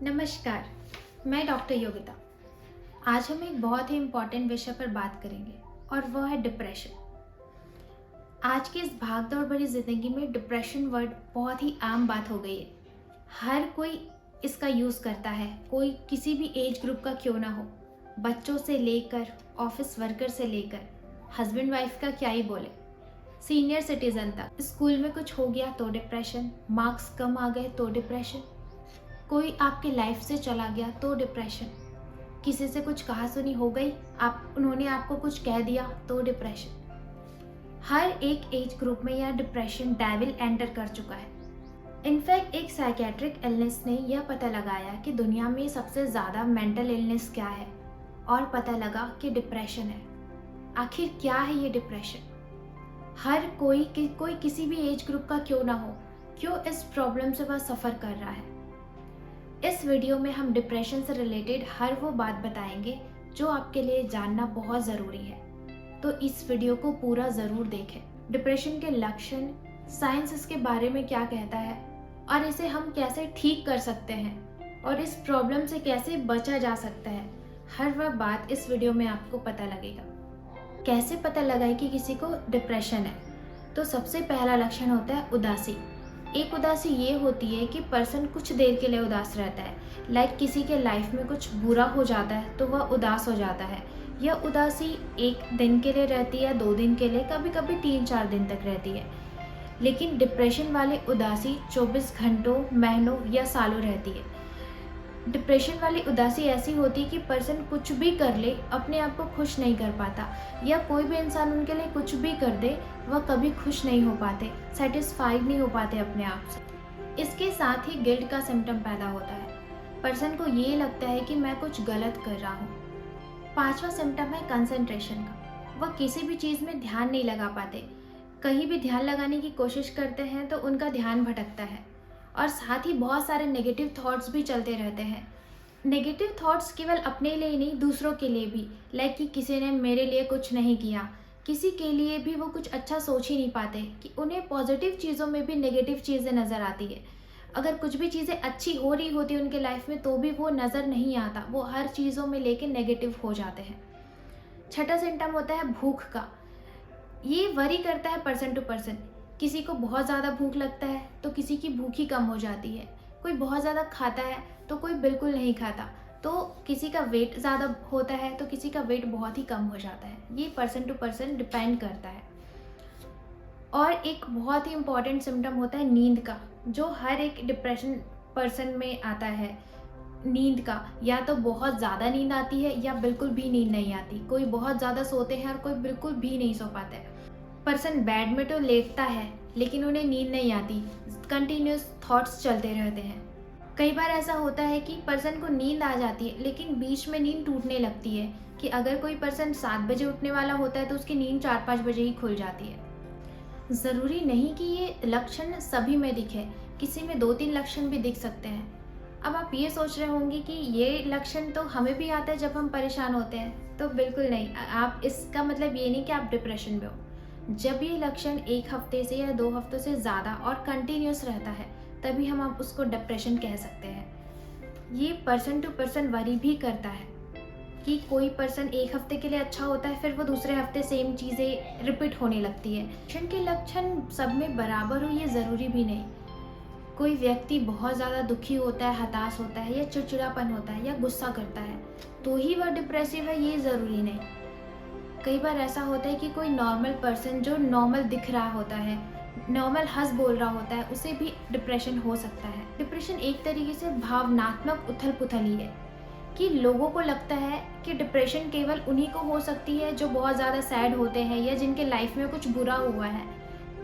नमस्कार, मैं डॉक्टर योगिता। आज हम एक बहुत ही इम्पॉर्टेंट विषय पर बात करेंगे और वह है डिप्रेशन। आज की इस भागदौड़ भरी ज़िंदगी में डिप्रेशन वर्ड बहुत ही आम बात हो गई है। हर कोई इसका यूज़ करता है, कोई किसी भी एज ग्रुप का क्यों ना हो। बच्चों से लेकर ऑफिस वर्कर से लेकर हस्बैंड वाइफ का क्या ही बोले, सीनियर सिटीजन तक। स्कूल में कुछ हो गया तो डिप्रेशन, मार्क्स कम आ गए तो डिप्रेशन, कोई आपके लाइफ से चला गया तो डिप्रेशन, किसी से कुछ कहा सुनी हो गई, उन्होंने आपको कुछ कह दिया तो डिप्रेशन। हर एक एज ग्रुप में यह डिप्रेशन डेविल एंटर कर चुका है। इनफैक्ट एक साइकेट्रिक इलनेस ने यह पता लगाया कि दुनिया में सबसे ज़्यादा मेंटल इलनेस क्या है, और पता लगा कि डिप्रेशन है। आखिर क्या है ये डिप्रेशन? हर कोई किसी भी एज ग्रुप का क्यों ना हो, क्यों इस प्रॉब्लम से वह सफ़र कर रहा है। इस वीडियो में हम डिप्रेशन से रिलेटेड हर वो बात बताएंगे जो आपके लिए जानना बहुत ज़रूरी है, तो इस वीडियो को पूरा ज़रूर देखें। डिप्रेशन के लक्षण, साइंस इसके बारे में क्या कहता है और इसे हम कैसे ठीक कर सकते हैं और इस प्रॉब्लम से कैसे बचा जा सकता है, हर वह बात इस वीडियो में आपको पता लगेगा। कैसे पता लगाए कि किसी को डिप्रेशन है? तो सबसे पहला लक्षण होता है उदासी। एक उदासी ये होती है कि पर्सन कुछ देर के लिए उदास रहता है। लाइक किसी के लाइफ में कुछ बुरा हो जाता है तो वह उदास हो जाता है। यह उदासी एक दिन के लिए रहती है, 2 दिन के लिए, कभी कभी 3-4 दिन तक रहती है। लेकिन डिप्रेशन वाली उदासी 24 घंटों, महीनों या सालों रहती है। डिप्रेशन वाली उदासी ऐसी होती है कि पर्सन कुछ भी कर ले अपने आप को खुश नहीं कर पाता, या कोई भी इंसान उनके लिए कुछ भी कर दे वह कभी खुश नहीं हो पाते, सेटिस्फाइड नहीं हो पाते अपने आप से। इसके साथ ही गिल्ट का सिम्टम पैदा होता है। पर्सन को ये लगता है कि मैं कुछ गलत कर रहा हूँ। 5वां सिम्टम है कंसंट्रेशन का। वह किसी भी चीज़ में ध्यान नहीं लगा पाते। कहीं भी ध्यान लगाने की कोशिश करते हैं तो उनका ध्यान भटकता है, और साथ ही बहुत सारे नेगेटिव थॉट्स भी चलते रहते हैं। नेगेटिव थॉट्स केवल अपने लिए नहीं, दूसरों के लिए भी। लाइक कि किसी ने मेरे लिए कुछ नहीं किया, किसी के लिए भी वो कुछ अच्छा सोच ही नहीं पाते, कि उन्हें पॉजिटिव चीज़ों में भी नेगेटिव चीज़ें नज़र आती है। अगर कुछ भी चीज़ें अच्छी हो रही होती उनके लाइफ में तो भी वो नज़र नहीं आता, वो हर चीज़ों में लेके नेगेटिव हो जाते हैं। छठा सिम्टम होता है भूख का। ये वरी करता है पर्सन टू पर्सन। किसी को बहुत ज़्यादा भूख लगता है तो किसी की भूख ही कम हो जाती है। कोई बहुत ज़्यादा खाता है तो कोई बिल्कुल नहीं खाता। तो किसी का वेट ज़्यादा होता है तो किसी का वेट बहुत ही कम हो जाता है। ये पर्सन टू पर्सन डिपेंड करता है। और एक बहुत ही इम्पॉर्टेंट सिम्टम होता है नींद का, जो हर एक डिप्रेशन पर्सन में आता है। नींद का या तो बहुत ज़्यादा नींद आती है या बिल्कुल भी नींद नहीं आती। कोई बहुत ज़्यादा सोते हैं और कोई बिल्कुल भी नहीं सो पाते हैं। पर्सन बेड में तो लेटता है लेकिन उन्हें नींद नहीं आती, कंटिन्यूस थॉट्स चलते रहते हैं। कई बार ऐसा होता है कि पर्सन को नींद आ जाती है लेकिन बीच में नींद टूटने लगती है, कि अगर कोई पर्सन 7 बजे उठने वाला होता है तो उसकी नींद 4-5 बजे ही खुल जाती है। ज़रूरी नहीं कि ये लक्षण सभी में दिखे, किसी में 2-3 लक्षण भी दिख सकते हैं। अब आप ये सोच रहे होंगे कि ये लक्षण तो हमें भी आता है जब हम परेशान होते हैं, तो बिल्कुल नहीं। आप इसका मतलब ये नहीं कि आप डिप्रेशन में हो। जब ये लक्षण 1 हफ्ते से या 2 हफ्तों से ज़्यादा और कंटिन्यूस रहता है तभी हम आप उसको डिप्रेशन कह सकते हैं। ये पर्सन टू पर्सन वरी भी करता है कि कोई पर्सन 1 हफ्ते के लिए अच्छा होता है, फिर वो दूसरे हफ्ते सेम चीज़ें रिपीट होने लगती है। डिप्रेशन के लक्षण सब में बराबर हो ये ज़रूरी भी नहीं। कोई व्यक्ति बहुत ज़्यादा दुखी होता है, हताश होता है, या चिड़चिड़ापन होता है, या गुस्सा करता है तो ही वह डिप्रेसिव है, ये ज़रूरी नहीं। कई बार ऐसा होता है कि कोई नॉर्मल पर्सन जो नॉर्मल दिख रहा होता है, नॉर्मल हंस बोल रहा होता है, उसे भी डिप्रेशन हो सकता है। डिप्रेशन एक तरीके से भावनात्मक उथल पुथल ही है, कि लोगों को लगता है कि डिप्रेशन केवल उन्हीं को हो सकती है जो बहुत ज़्यादा सैड होते हैं या जिनके लाइफ में कुछ बुरा हुआ है।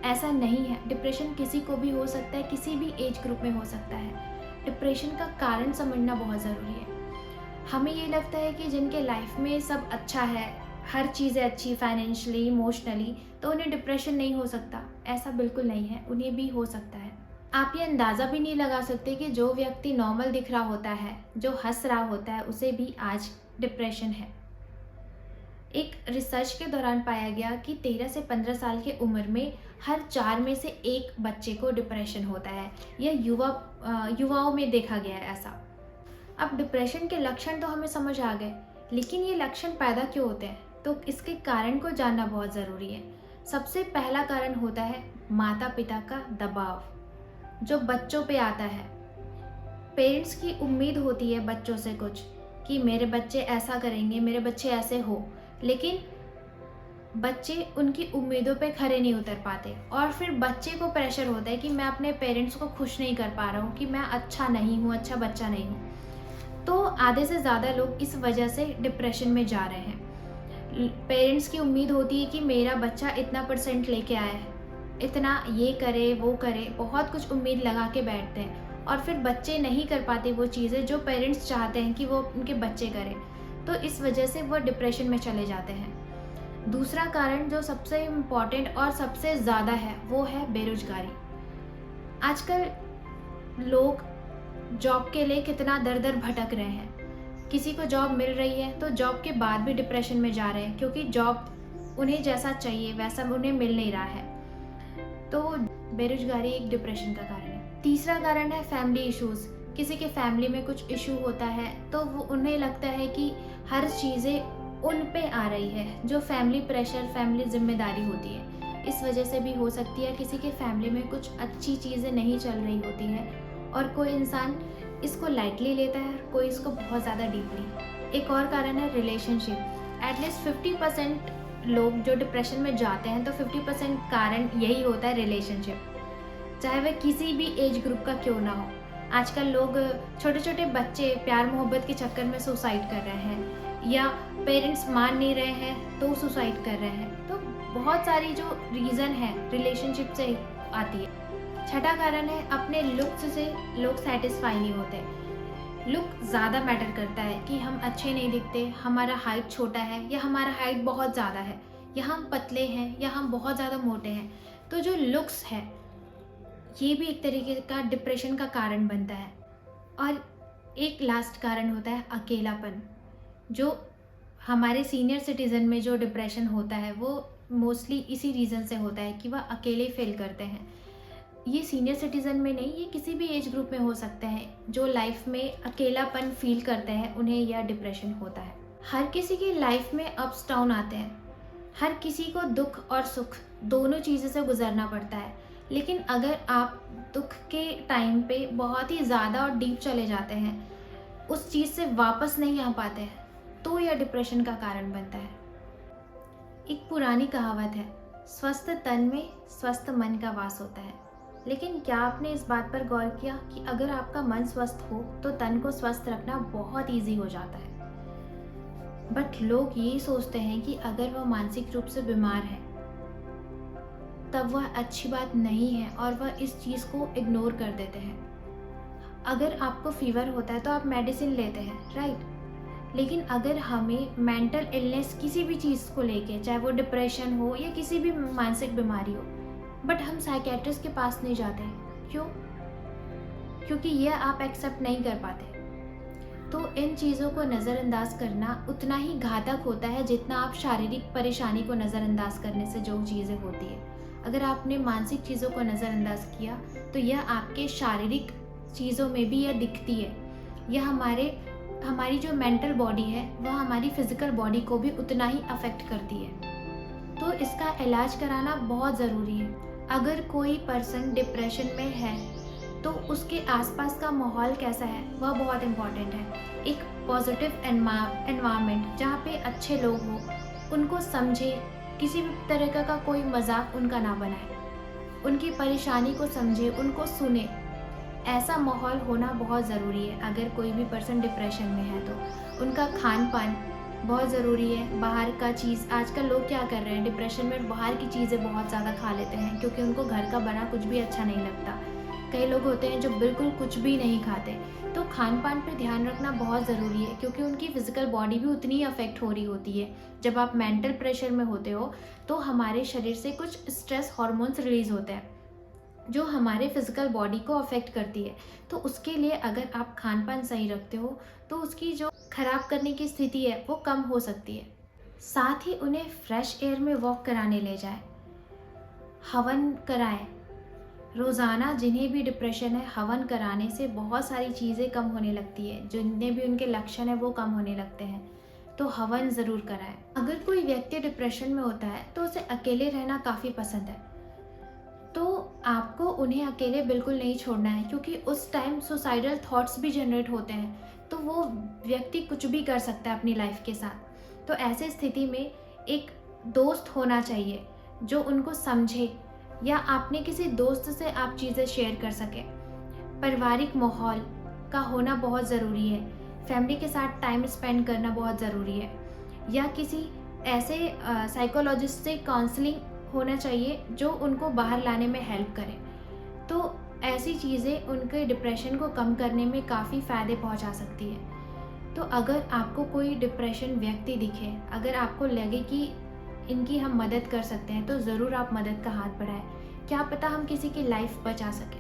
ऐसा नहीं है। डिप्रेशन किसी को भी हो सकता है, किसी भी एज ग्रुप में हो सकता है। डिप्रेशन का कारण समझना बहुत ज़रूरी है। हमें ये लगता है कि जिनके लाइफ में सब अच्छा है, हर चीज़ें अच्छी, फाइनेंशियली, इमोशनली, तो उन्हें डिप्रेशन नहीं हो सकता। ऐसा बिल्कुल नहीं है, उन्हें भी हो सकता है। आप ये अंदाज़ा भी नहीं लगा सकते कि जो व्यक्ति नॉर्मल दिख रहा होता है, जो हंस रहा होता है, उसे भी आज डिप्रेशन है। एक रिसर्च के दौरान पाया गया कि 13 से 15 साल की उम्र में हर 4 में से 1 बच्चे को डिप्रेशन होता है। यह युवाओं में देखा गया है ऐसा। अब डिप्रेशन के लक्षण तो हमें समझ आ गए, लेकिन ये लक्षण पैदा क्यों होते हैं, तो इसके कारण को जानना बहुत ज़रूरी है। सबसे पहला कारण होता है माता पिता का दबाव, जो बच्चों पे आता है। पेरेंट्स की उम्मीद होती है बच्चों से कुछ, कि मेरे बच्चे ऐसा करेंगे, मेरे बच्चे ऐसे हो, लेकिन बच्चे उनकी उम्मीदों पे खरे नहीं उतर पाते और फिर बच्चे को प्रेशर होता है कि मैं अपने पेरेंट्स को खुश नहीं कर पा रहा हूँ, कि मैं अच्छा नहीं हूँ, अच्छा बच्चा नहीं हूँ। तो आधे से ज़्यादा लोग इस वजह से डिप्रेशन में जा रहे हैं। पेरेंट्स की उम्मीद होती है कि मेरा बच्चा इतना परसेंट लेके आया है, इतना ये करे वो करे, बहुत कुछ उम्मीद लगा के बैठते हैं और फिर बच्चे नहीं कर पाते वो चीज़ें जो पेरेंट्स चाहते हैं कि वो उनके बच्चे करें। तो इस वजह से वो डिप्रेशन में चले जाते हैं। दूसरा कारण जो सबसे इम्पॉर्टेंट और सबसे ज़्यादा है वो है बेरोजगारी। आजकल लोग जॉब के लिए कितना दर दर भटक रहे हैं। किसी को जॉब मिल रही है तो जॉब के बाद भी डिप्रेशन में जा रहे हैं, क्योंकि जॉब उन्हें जैसा चाहिए वैसा उन्हें मिल नहीं रहा है। तो बेरोजगारी एक डिप्रेशन का कारण है। तीसरा कारण है फैमिली इश्यूज़। किसी के फैमिली में कुछ इशू होता है तो वो उन्हें लगता है कि हर चीज़ें उन पे आ रही है, जो फैमिली प्रेशर, फैमिली जिम्मेदारी होती है। इस वजह से भी हो सकती है किसी के फैमिली में कुछ अच्छी चीज़ें नहीं चल रही होती है और कोई इंसान इसको लाइटली लेता है, कोई इसको बहुत ज़्यादा डीपली। एक और कारण है रिलेशनशिप। एटलीस्ट 50% लोग जो डिप्रेशन में जाते हैं तो 50% कारण यही होता है रिलेशनशिप, चाहे वह किसी भी एज ग्रुप का क्यों ना हो। आजकल लोग, छोटे छोटे बच्चे प्यार मोहब्बत के चक्कर में सुसाइड कर रहे हैं, या पेरेंट्स मान नहीं रहे हैं तो सुसाइड कर रहे हैं। तो बहुत सारी जो रीज़न है रिलेशनशिप से आती है। छठा कारण है अपने लुक्स से लोग सेटिस्फाई नहीं होते। लुक ज़्यादा मैटर करता है कि हम अच्छे नहीं दिखते, हमारा हाइट छोटा है या हमारा हाइट बहुत ज़्यादा है, या हम पतले हैं या हम बहुत ज़्यादा मोटे हैं। तो जो लुक्स है ये भी एक तरीके का डिप्रेशन का कारण बनता है। और एक लास्ट कारण होता है अकेलापन। जो हमारे सीनियर सिटीज़न में जो डिप्रेशन होता है वो मोस्टली इसी रीज़न से होता है कि वह अकेले फील करते हैं। ये सीनियर सिटीज़न में नहीं, ये किसी भी एज ग्रुप में हो सकते हैं। जो लाइफ में अकेलापन फील करते हैं उन्हें यह डिप्रेशन होता है। हर किसी की लाइफ में अप्स डाउन आते हैं। हर किसी को दुख और सुख दोनों चीज़ों से गुजरना पड़ता है। लेकिन अगर आप दुख के टाइम पे बहुत ही ज़्यादा और डीप चले जाते हैं, उस चीज़ से वापस नहीं आ पाते हैं, तो यह डिप्रेशन का कारण बनता है। एक पुरानी कहावत है, स्वस्थ तन में स्वस्थ मन का वास होता है। लेकिन क्या आपने इस बात पर गौर किया कि अगर आपका मन स्वस्थ हो तो तन को स्वस्थ रखना बहुत ईजी हो जाता है। बट लोग यही सोचते हैं कि अगर वह मानसिक रूप से बीमार है तब वह अच्छी बात नहीं है और वह इस चीज़ को इग्नोर कर देते हैं। अगर आपको फीवर होता है तो आप मेडिसिन लेते हैं, राइट? लेकिन अगर हमें मेंटल इलनेस किसी भी चीज़ को लेके, चाहे वो डिप्रेशन हो या किसी भी मानसिक बीमारी हो, बट हम साइकेट्रिस्ट के पास नहीं जाते। क्यों? क्योंकि यह आप एक्सेप्ट नहीं कर पाते। तो इन चीज़ों को नज़रअंदाज करना उतना ही घातक होता है जितना आप शारीरिक परेशानी को नज़रअंदाज करने से जो चीज़ें होती है। अगर आपने मानसिक चीज़ों को नज़रअंदाज किया तो यह आपके शारीरिक चीज़ों में भी यह दिखती है। यह हमारी जो मेंटल बॉडी है वह हमारी फिजिकल बॉडी को भी उतना ही अफेक्ट करती है। तो इसका इलाज कराना बहुत ज़रूरी है। अगर कोई पर्सन डिप्रेशन में है तो उसके आसपास का माहौल कैसा है वह बहुत इम्पॉर्टेंट है। एक पॉजिटिव एनवायरनमेंट जहाँ पे अच्छे लोग हों, उनको समझे, किसी भी तरह का कोई मजाक उनका ना बनाए, उनकी परेशानी को समझे, उनको सुने। ऐसा माहौल होना बहुत ज़रूरी है। अगर कोई भी पर्सन डिप्रेशन में है तो उनका खान पान बहुत ज़रूरी है। बाहर का चीज़, आजकल लोग क्या कर रहे हैं, डिप्रेशन में बाहर की चीज़ें बहुत ज़्यादा खा लेते हैं क्योंकि उनको घर का बना कुछ भी अच्छा नहीं लगता। कई लोग होते हैं जो बिल्कुल कुछ भी नहीं खाते। तो खान पान पे ध्यान रखना बहुत ज़रूरी है क्योंकि उनकी फ़िज़िकल बॉडी भी उतनी ही अफेक्ट हो रही होती है। जब आप मेंटल प्रेशर में होते हो तो हमारे शरीर से कुछ स्ट्रेस हार्मोन्स रिलीज़ होते हैं जो हमारे फिजिकल बॉडी को अफेक्ट करती है। तो उसके लिए अगर आप खान पान सही रखते हो तो उसकी जो खराब करने की स्थिति है वो कम हो सकती है। साथ ही उन्हें फ्रेश एयर में वॉक कराने ले जाएं, हवन कराएं, रोज़ाना जिन्हें भी डिप्रेशन है, हवन कराने से बहुत सारी चीज़ें कम होने लगती है, जितने भी उनके लक्षण हैं वो कम होने लगते हैं। तो हवन ज़रूर कराएं। अगर कोई व्यक्ति डिप्रेशन में होता है तो उसे अकेले रहना काफ़ी पसंद है, तो आपको उन्हें अकेले बिल्कुल नहीं छोड़ना है, क्योंकि उस टाइम सुसाइडल थॉट्स भी जनरेट होते हैं, तो वो व्यक्ति कुछ भी कर सकता है अपनी लाइफ के साथ। तो ऐसे स्थिति में एक दोस्त होना चाहिए जो उनको समझे, या आपने किसी दोस्त से आप चीज़ें शेयर कर सकें। पारिवारिक माहौल का होना बहुत ज़रूरी है, फैमिली के साथ टाइम स्पेंड करना बहुत ज़रूरी है, या किसी ऐसे साइकोलॉजिस्ट से काउंसलिंग होना चाहिए जो उनको बाहर लाने में हेल्प करे। तो ऐसी चीज़ें उनके डिप्रेशन को कम करने में काफ़ी फ़ायदे पहुंचा सकती है। तो अगर आपको कोई डिप्रेशन व्यक्ति दिखे, अगर आपको लगे कि इनकी हम मदद कर सकते हैं, तो ज़रूर आप मदद का हाथ बढ़ाएं। क्या पता हम किसी की लाइफ बचा सकें।